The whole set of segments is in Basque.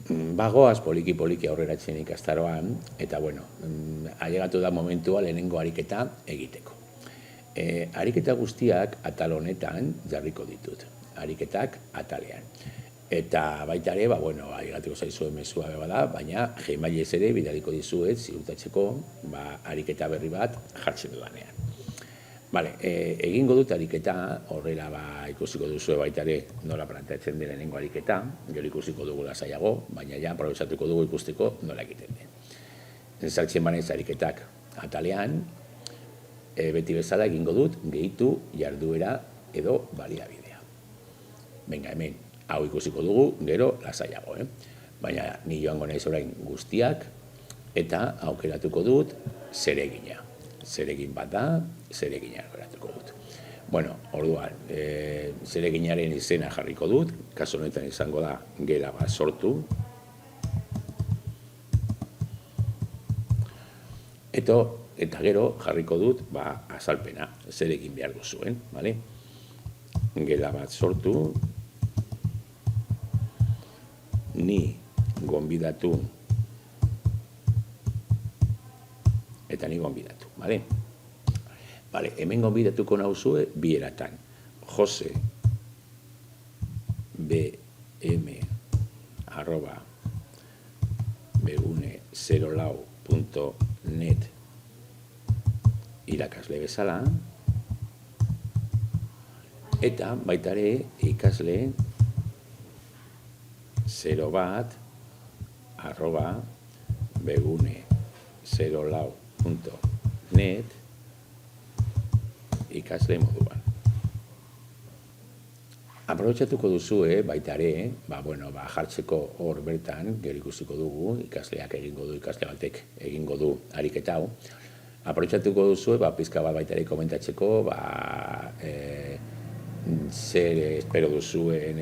Bagoaz poliki-poliki aurreratzen ikastaroan, eta bueno, ailegatu da momentua lehenengo ariketa egiteko. Ariketa guztiak atal honetan jarriko ditut, ariketak atalean. Eta baita ere, ailegatuko zaizuen mezua bada, baina Gmailez ere bidaliko dizuet ziurtatzeko ariketa berri bat jartzen dudanean. Egingo dut ariketa, horrela ikusiko duzue baita ere nola planteatzen den lehenengo ariketa, gero ikusiko dugu lasaiago, baina ja aprobetxatuko dugu ikusteko nola egiten den. Sartzen banaiz ariketak atalean, beti bezala egingo dut gehitu jarduera edo baliabidea. Venga, hemen, hau ikusiko dugu, gero lasaiago, baina ni joango naiz orain guztiak, eta aukeratuko dut zeregina. Zeregin bat da, zeregina aukeratuko dut. Orduan, zereginaren izena jarriko dut, kasu honetan izango da gela bat sortu, eta gero jarriko dut azalpena, zer egin behar duzuen, gela bat sortu, ni gonbidatu, eta ni gonbidatu, hemen gonbidatuko nauzue bi eratan, jose bm@begune04lau.net irakasle bezala, eta baita ere ikasle 01@begune04lau.net ikasle moduan. Aprobetxatuko duzue baita ere, jartzeko hor bertan, gero ikusiko dugu, ikasleak egingo du, ikasle batek egingo du ariketa hau. Aprobetxatuko duzue, pizka bat baita ere komentatzeko, zer espero duzuen,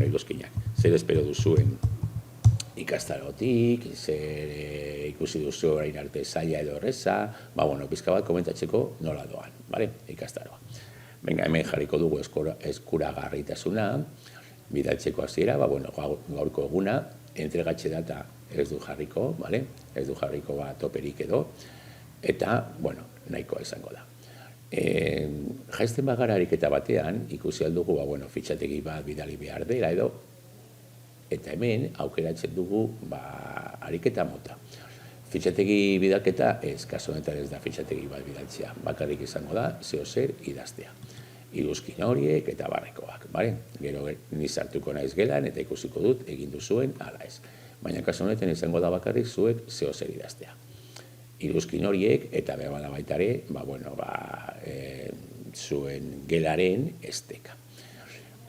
iruzkinak, zer espero duzuen ikastarotik, zer ikusi duzu orain arte zaila edo erreza, pizka bat komentatzeko nola doan, ikastaroa. Venga, hemen jarriko dugu eskuragarritasuna, bidaltzeko hasiera, gaurko eguna, entregatxe data ez du jarriko, ez du jarriko toperik edo, eta, nahikoa izango da. Jaizten bagara ariketa batean, ikusi aldugu, fitxategi bat bidali behar dela edo, eta hemen aukeratzen dugu ariketa mota. Fitxategi bidalketa ez, kasu honetan ez da fitxategi bat bidaltzea, bakarrik izango da, zeo zer idaztea. Iruzkin horiek eta barrekoak, gero ni sartuko naiz gelan eta ikusiko dut egin duzuen ala ez. Baina kasu honetan izango da bakarrik zuek zeo zer idaztea. Iruzkin horiek eta berbala baita ere, zuen gelaren esteka.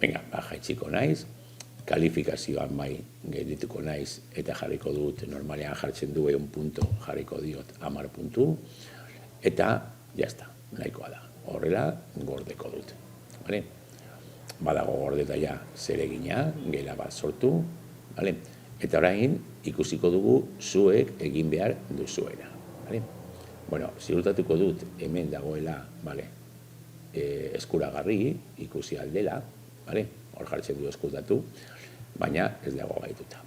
Venga, jaitsiko naiz, kalifikazioan geldituko naiz eta jarriko dut, normalean jartzen du 1 punto, jarriko diot 10 puntu, eta jazta, nahikoa da. Horrela, gordeko dut. Badago gordeta ja zeregina, gela bat sortu, eta orain ikusiko dugu zuek egin behar duzuena. Ziurtatuko dut hemen dagoela eskuragarri, ikusi aldela, hor jartzen du eskutatu, baina ez dago gaituta.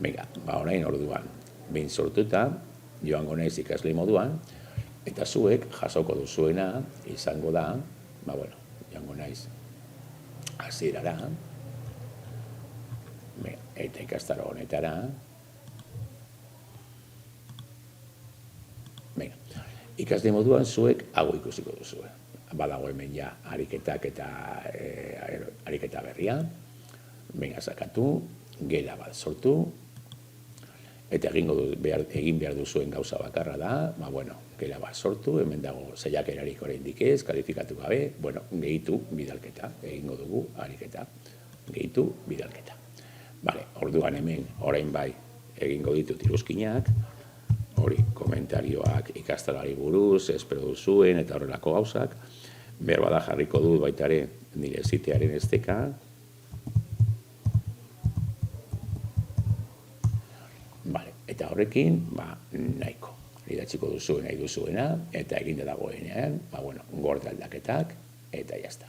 Venga, orain orduan, behin sortuta, joango naiz ikasle moduan, eta zuek jasoko duzuena izango da, joango naiz hasierara, eta ikastaro honetara, ikasle moduan zuek hau ikusiko duzue. Badago hemen ja ariketak eta ariketa berria, sakatu, gela bat sortu, eta egin behar duzuen gauza bakarra da, gela bat sortu, hemen dago saiakerarik oraindik ez, kalifikatu gabe, gehitu bidalketa, egingo dugu ariketa, gehitu bidalketa. Orduan hemen orain bai egingo ditut iruzkinak, hori komentarioak ikastalari buruz, espero duzuen eta horrelako gauzak, berbada jarriko dut baita ere nire sitearen esteka, eta horrekin, nahiko. Idatziko duzuen nahi duzuena, eta eginde dagoenean, gorde aldaketak, eta jazta.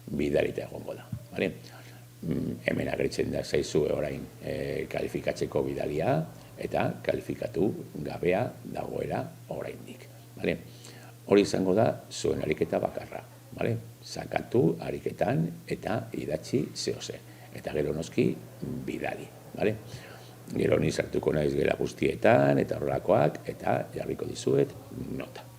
Bidalita egongo da. hemen agertzen da zaizue orain kalifikatzeko bidalia, eta kalifikatu gabea dagoera oraindik. Hori izango da zuen ariketa bakarra. Sakatu ariketan eta idatzi zehose. Eta gero noski bidali. Gero ni sartuko naiz gela guztietan eta horrelakoak, eta jarriko dizuet nota.